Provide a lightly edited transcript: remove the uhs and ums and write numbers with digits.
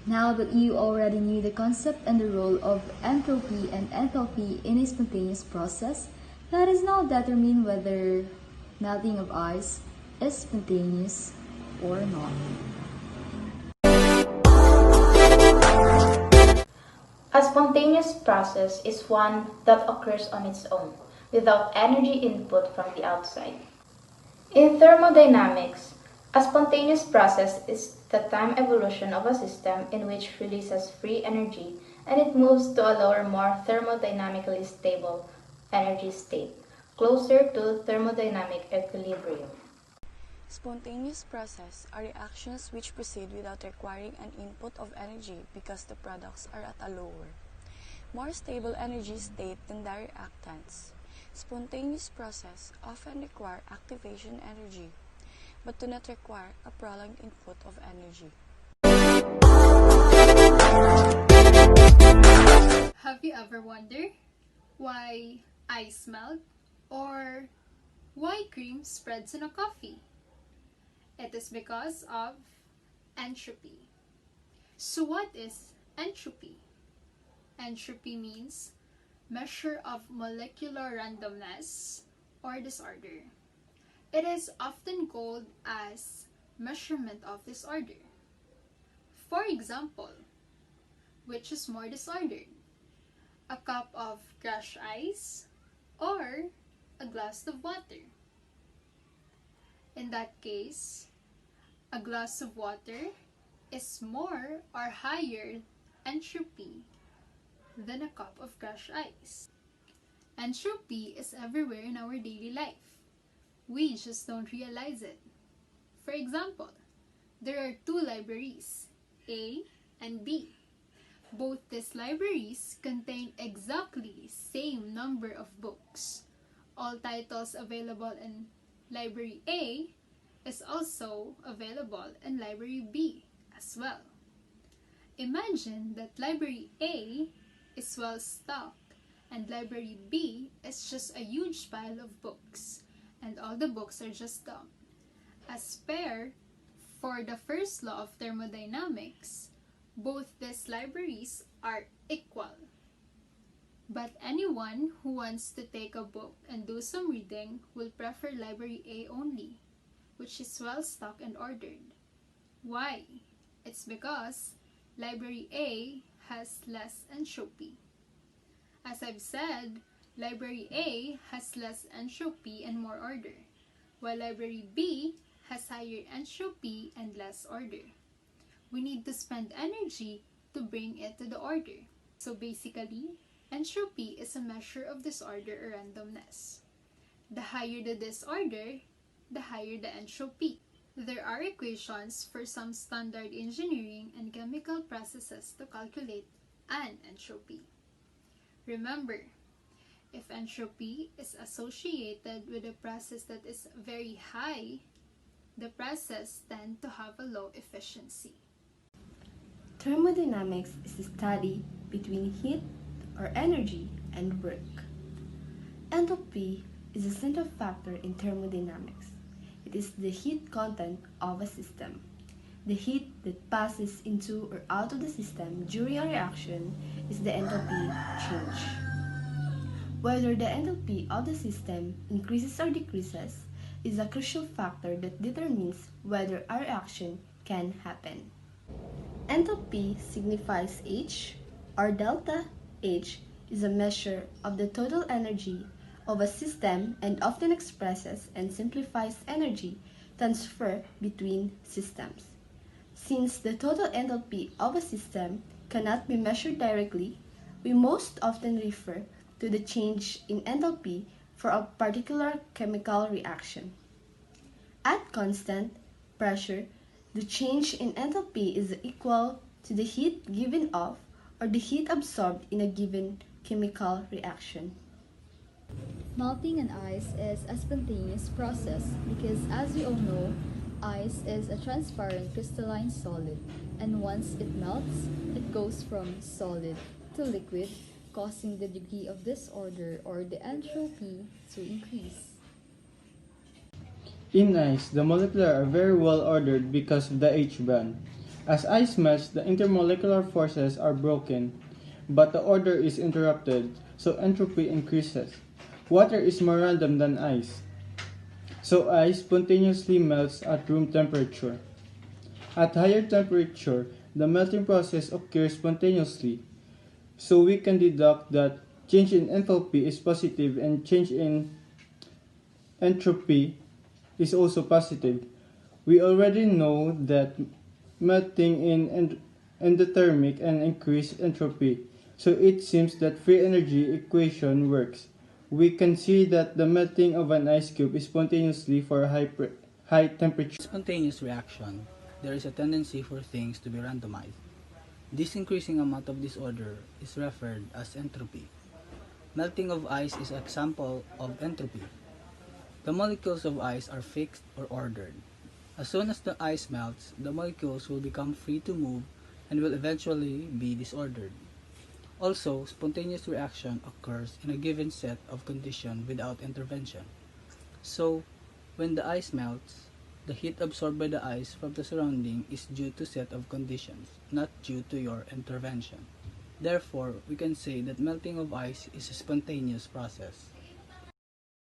Now that you already knew the concept and the role of entropy and enthalpy in a spontaneous process, let us now determine whether melting of ice is spontaneous or not. A spontaneous process is one that occurs on its own, without energy input from the outside. In thermodynamics, a spontaneous process is the time evolution of a system in which releases free energy and it moves to a lower, more thermodynamically stable energy state, closer to thermodynamic equilibrium. Spontaneous processes are reactions which proceed without requiring an input of energy because the products are at a lower, more stable energy state than the reactants. Spontaneous processes often require activation energy, but do not require a prolonged input of energy. Have you ever wondered why ice melt or why cream spreads in a coffee? It is because of entropy. So what is entropy? Entropy means measure of molecular randomness or disorder. It is often called as measurement of disorder. For example, which is more disordered? A cup of crushed ice or a glass of water? In that case, a glass of water is more or higher entropy than a cup of crushed ice. Entropy is everywhere in our daily life. We just don't realize it. For example, there are two libraries, A and B. Both these libraries contain exactly same number of books. All titles available in Library A is also available in Library B as well. Imagine that Library A is well stocked and Library B is just a huge pile of books and all the books are just dumped. As per for the first law of thermodynamics, both these libraries are equal. But anyone who wants to take a book and do some reading will prefer Library A only, which is well stocked and ordered. Why? It's because Library A has less entropy. As I've said, Library A has less entropy and more order, while Library B has higher entropy and less order. We need to spend energy to bring it to the order. So basically, entropy is a measure of disorder or randomness. The higher the disorder, the higher the entropy. There are equations for some standard engineering and chemical processes to calculate an entropy. Remember, if entropy is associated with a process that is very high, the process tends to have a low efficiency. Thermodynamics is the study between heat or energy and work. Enthalpy is a central factor in thermodynamics. It is the heat content of a system. The heat that passes into or out of the system during a reaction is the enthalpy change. Whether the enthalpy of the system increases or decreases is a crucial factor that determines whether a reaction can happen. Enthalpy signifies H, or delta H is a measure of the total energy of a system and often expresses and simplifies energy transfer between systems. Since the total enthalpy of a system cannot be measured directly, we most often refer to the change in enthalpy for a particular chemical reaction. At constant pressure, the change in enthalpy is equal to the heat given off or the heat absorbed in a given chemical reaction. Melting an ice is a spontaneous process because, as we all know, ice is a transparent crystalline solid, and once it melts, it goes from solid to liquid, causing the degree of disorder or the entropy to increase. In ice, the molecules are very well ordered because of the H bond. As ice melts, the intermolecular forces are broken, but the order is interrupted, so entropy increases. Water is more random than ice, so ice spontaneously melts at room temperature. At higher temperature, the melting process occurs spontaneously, so we can deduct that change in enthalpy is positive and change in entropy is also positive. We already know that melting in endothermic and increased entropy, so it seems that free energy equation works. We can see that the melting of an ice cube is spontaneously for high temperature. Spontaneous reaction, there is a tendency for things to be randomized. This increasing amount of disorder is referred as entropy. Melting of ice is an example of entropy. The molecules of ice are fixed or ordered. As soon as the ice melts, the molecules will become free to move and will eventually be disordered. Also, spontaneous reaction occurs in a given set of conditions without intervention. So, when the ice melts, the heat absorbed by the ice from the surrounding is due to set of conditions, not due to your intervention. Therefore, we can say that melting of ice is a spontaneous process.